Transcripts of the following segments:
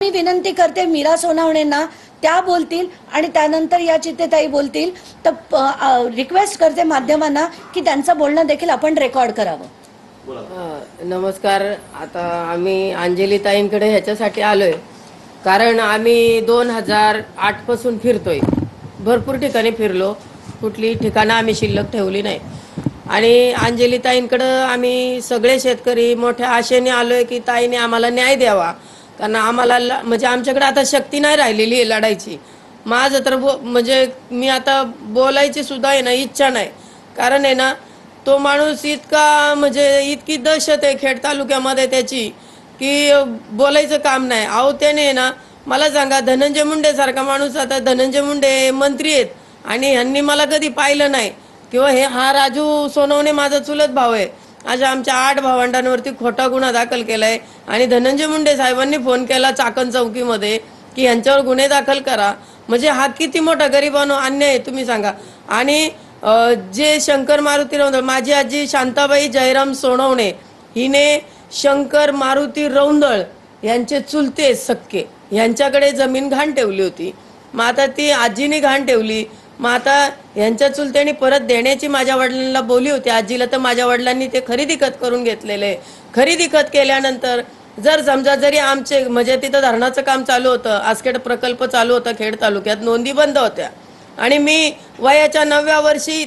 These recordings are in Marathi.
मी विनंती करते मीरा सोनावणेंना, त्या बोलतील आणि त्यानंतर या चित्तेताई बोलतील. तर रिक्वेस्ट करते माध्यमांना की त्यांचं बोलणं देखील आपण रेकॉर्ड करावं. नमस्कार. आता आम्ही अंजलीताईंकडे ह्याच्यासाठी आलोय कारण आम्ही 2008 पासून फिरतोय. भरपूर ठिकाणी फिरलो, कुठली ठिकाणं आम्ही शिल्लक ठेवली नाही. आणि अंजलीताईंकडं आम्ही सगळे शेतकरी मोठ्या आशेने आलोय की ताईने आम्हाला न्याय द्यावा, कारण आम्हाला म्हणजे आमच्याकडे आता शक्ती नाही राहिलेली आहे लढायची. माझं तर म्हणजे मी आता बोलायची सुद्धा आहे ना इच्छा नाही. कारण आहे ना तो माणूस इतका म्हणजे इतकी दहशत आहे खेड तालुक्यामध्ये त्याची की बोलायचं काम नाही. अहो त्याने ना मला सांगा, धनंजय मुंडे सारखा माणूस, आता धनंजय मुंडे मंत्री आहेत आणि ह्यांनी मला कधी पाहिलं नाही. किंवा हा राजू सोनवणे माझा चुलत भाऊ आहे. अशा आमच्या 8 भावंडांवरती खोटा गुन्हा दाखल केलाय आणि धनंजय मुंडे साहेबांनी फोन केला चाकण चौकीमध्ये की यांच्यावर गुन्हे दाखल करा. म्हणजे हा किती मोठा गरिबांनो अन्याय आहे तुम्ही सांगा. आणि जे शंकर मारुती रौंदळ, माझी आजी शांताबाई जयराम सोनवणे हिने शंकर मारुती रौंदळ यांचे चुलते सक्के यांच्याकडे जमीन घाण ठेवली होती. मग आता ती आजीने घाण ठेवली, मग आता यांच्या चुलत्यांनी परत देण्याची माझ्या वडिलांना बोली होती आजीला, तर माझ्या वडिलांनी ते खरेदी खत करून घेतलेले. खरेदी खत केल्यानंतर जर समजा जरी आमचे म्हणजे तिथं धरणाचं काम चालू होतं, आसखेड प्रकल्प चालू होता खेड तालुक्यात, नोंदी बंद होत्या. आणि मी वयाच्या 9व्या वर्षी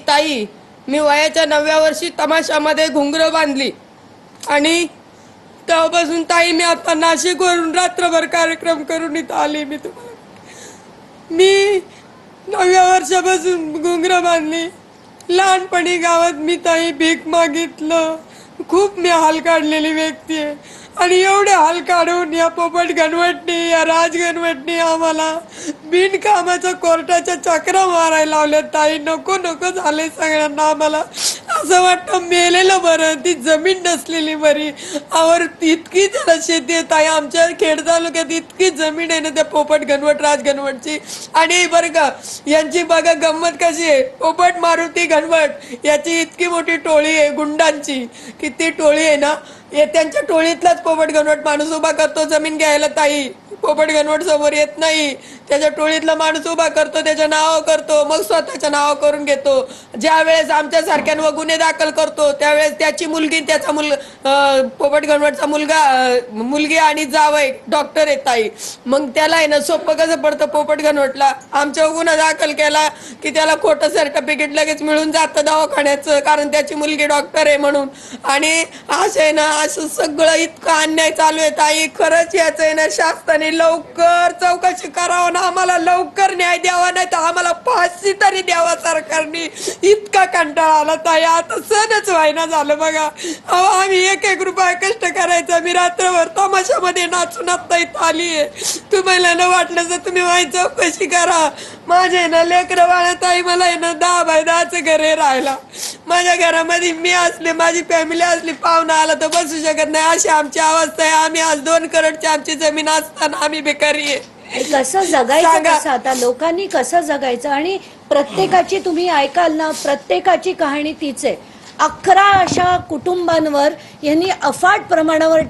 मी वयाच्या 9व्या वर्षी तमाशामध्ये घुंगरं बांधली आणि तेव्हापासून ताई मी आता नाशिकवरून रात्रभर कार्यक्रम करून इथं आली. मी 9व्या वर्षापासून घुंगरं बांधली. लहानपणी गावात मी ताई भीक मागितलं, खूप मी हाल काढलेली व्यक्ती आहे. आणि एवढे हाल काढून या पोपट गणवटनी, या राज गणवटनी आम्हाला बिनकामाच्या कोर्टाच्या चक्रा मारायला लावल्या. ताई नको नको झाले सगळ्यांना. आम्हाला असं वाटतं मेलेलं बरं, ती जमीन नसलेली बरी. आवर इतकी जरा शेती आहे ताई आमच्या खेड तालुक्यात, इतकी जमीन आहे ना त्या पोपट गणवट राज गणवटची. आणि बरं का यांची बघा गंमत कशी आहे, पोपट मारुती गणवट याची इतकी मोठी टोळी आहे गुंडांची की ती टोळी आहे ना त्यांच्या टोळीतलाच पोपट गणवट माणूस उभा करतो जमीन घ्यायला. ताई पोपट गणवट समोर येत नाही, त्याच्या टोळीतला माणूस उभा करतो, त्याच्या नाव करतो, मग स्वतःच्या नाव करून घेतो. ज्या वेळेस आमच्या सारख्यांवर गुन्हे दाखल करतो त्यावेळेस त्याची मुलगी, त्याचा पोपट गणवटचा मुलगी आणि जावई डॉक्टर आहे ताई. मग त्याला आहे ना सोपं कसं पडतं पोपट गणवटला, आमच्यावर गुन्हा दाखल केला की त्याला खोटं सर्टिफिकेट लगेच मिळून जातं दवाखान्याचं, कारण त्याची मुलगी डॉक्टर आहे म्हणून. आणि असं आहे ना असं सगळं इतकं अन्याय चालू आहे ताई. खरंच याचं आहे ना शासनाने लवकर चौकशी करावं ना, आम्हाला लवकर न्याय द्यावा, नाही तर आम्हाला फाशी तरी द्यावा सरकारने. इतका कंटाळा आला ताई, आता सणच व्हायना झालं बघा. अहो आम्ही 1-1 रुपया कष्ट करायचा, मी रात्रभर तमाशामध्ये नाचून आता इथं आली आहे. तुम्हाला न वाटलं तर तुम्ही माझी चौकशी करा. माझे ना लेकरं बाळा ताई, मला आहे ना 10 बाय 10चं घर आहे राहायला. माझ्या घरामध्ये मी असले, माझी फॅमिली असली, पाहुणा आला तर बसू शकत नाही, अशी आमची अवस्था आहे. आम्ही आज 2 करोडची आमची जमीन असताना आम्ही बेकारी आहे. कसं जगायचं, कसं आता लोकांनी कसं जगायचं. आणि प्रत्येकाची तुम्ही ऐकाल ना, प्रत्येकाची कहाणी तीच आहे. 11 अशा कुटुंबांवर यांनी अफाट प्रमाणावर